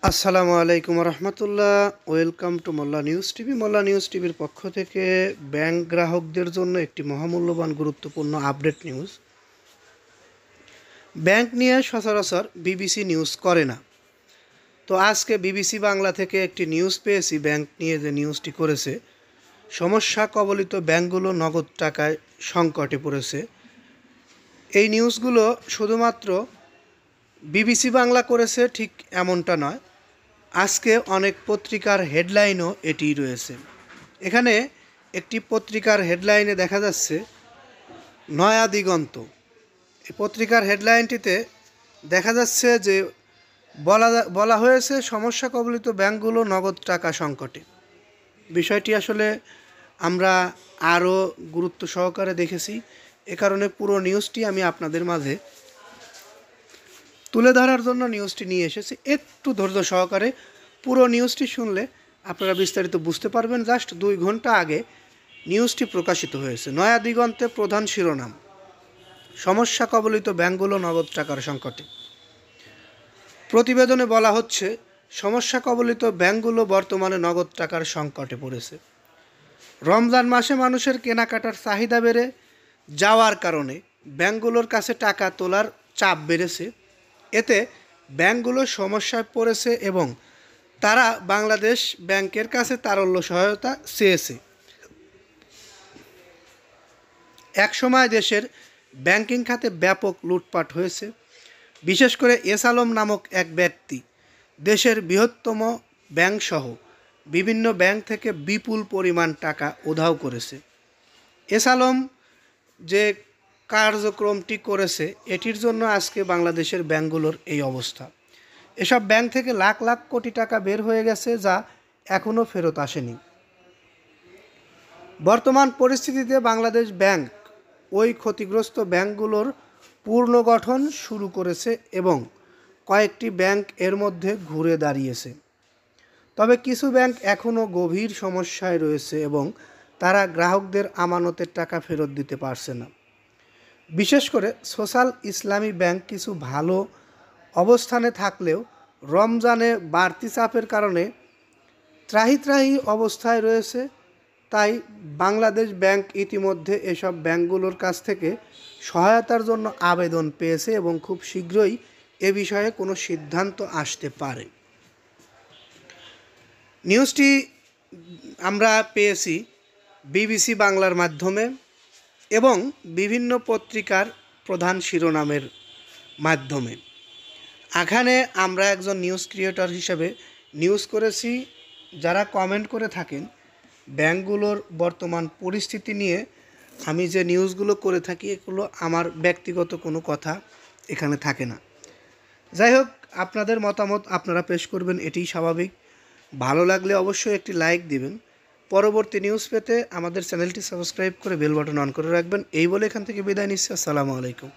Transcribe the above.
আসসালামু আলাইকুম রহমতুল্লাহ। Welcome to Molla news TV. Molla news টিভির পক্ষ থেকে ব্যাংক গ্রাহকদের জন্য একটি মহামূল্যবান গুরুত্বপূর্ণ আপডেট নিউজ। ব্যাংক নিয়ে সচরাচর বিবিসি নিউজ করে না, তো আজকে বিবিসি বাংলা থেকে একটি নিউজ পেয়েছি। ব্যাংক নিয়ে যে নিউজটি করেছে, সমস্যা কবলিত ব্যাংকগুলো নগদ টাকায় সংকটে পড়েছে। এই নিউজগুলো শুধুমাত্র বিবিসি বাংলা করেছে ঠিক এমনটা নয়, আজকে অনেক পত্রিকার হেডলাইনও এটি রয়েছে। এখানে একটি পত্রিকার হেডলাইনে দেখা যাচ্ছে নয়া দিগন্ত। এই পত্রিকার হেডলাইনটিতে দেখা যাচ্ছে যে বলা হয়েছে সমস্যা কবলিত ব্যাংকগুলো নগদ টাকা সংকটে। বিষয়টি আসলে আমরা আরও গুরুত্ব সহকারে দেখেছি, এ কারণে পুরো নিউজটি আমি আপনাদের মাঝে তুলে ধরার জন্য নিউজটি নিয়ে এসেছি। একটু ধৈর্য সহকারে পুরো নিউজটি শুনলে আপনারা বিস্তারিত বুঝতে পারবেন। জাস্ট 2 ঘন্টা আগে নিউজটি প্রকাশিত হয়েছে। নয়া দিগন্তে প্রধান শিরোনাম, সমস্যা কবলিত ব্যাংকগুলো নগদ টাকার সংকটে। প্রতিবেদনে বলা হচ্ছে সমস্যা কবলিত ব্যাংকগুলো বর্তমানে নগদ টাকার সংকটে পড়েছে। রমজান মাসে মানুষের কেনাকাটার চাহিদা বেড়ে যাওয়ার কারণে ব্যাংকগুলোর কাছে টাকা তোলার চাপ বেড়েছে। এতে ব্যাংকগুলো সমস্যায় পড়েছে এবং তারা বাংলাদেশ ব্যাংকের কাছে তারল্য সহায়তা চেয়েছে। একসময় দেশের ব্যাংকিং খাতে ব্যাপক লুটপাট হয়েছে। বিশেষ করে এস আলম নামক এক ব্যক্তি দেশের বৃহত্তম ব্যাংকসহ বিভিন্ন ব্যাংক থেকে বিপুল পরিমাণ টাকা উধাও করেছে। এস আলম যে কার্যক্রমটি করেছে, এটির জন্য আজকে বাংলাদেশের ব্যাংকগুলোর এই অবস্থা। এসব ব্যাংক থেকে লাখ লাখ কোটি টাকা বের হয়ে গেছে, যা এখনও ফেরত আসেনি। বর্তমান পরিস্থিতিতে বাংলাদেশ ব্যাংক ওই ক্ষতিগ্রস্ত ব্যাংকগুলোর পুনর্গঠন শুরু করেছে এবং কয়েকটি ব্যাংক এর মধ্যে ঘুরে দাঁড়িয়েছে। তবে কিছু ব্যাংক এখনও গভীর সমস্যায় রয়েছে এবং তারা গ্রাহকদের আমানতের টাকা ফেরত দিতে পারছে না। বিশেষ করে সোশ্যাল ইসলামী ব্যাংক কিছু ভালো অবস্থানে থাকলেও রমজানে বাড়তি চাপের কারণে ত্রাহি অবস্থায় রয়েছে। তাই বাংলাদেশ ব্যাংক ইতিমধ্যে এসব ব্যাংকগুলোর কাছ থেকে সহায়তার জন্য আবেদন পেয়েছে এবং খুব শীঘ্রই এ বিষয়ে কোনো সিদ্ধান্ত আসতে পারে। নিউজটি আমরা পেয়েছি বিবিসি বাংলার মাধ্যমে এবং বিভিন্ন পত্রিকার প্রধান শিরোনামের মাধ্যমে। এখানে আমরা একজন নিউজ ক্রিয়েটর হিসেবে নিউজ করেছি। যারা কমেন্ট করে থাকেন ব্যাংকগুলোর বর্তমান পরিস্থিতি নিয়ে, আমি যে নিউজগুলো করে থাকি এগুলো আমার ব্যক্তিগত কোনো কথা এখানে থাকে না। যাই হোক, আপনাদের মতামত আপনারা পেশ করবেন, এটিই স্বাভাবিক। ভালো লাগলে অবশ্যই একটি লাইক দিবেন। পরবর্তী নিউজ পেতে আমাদের চ্যানেলটি সাবস্ক্রাইব করে বেল বাটন অন করে রাখবেন। এই বলে এখান থেকে বিদায় নিচ্ছি। আসসালামু আলাইকুম।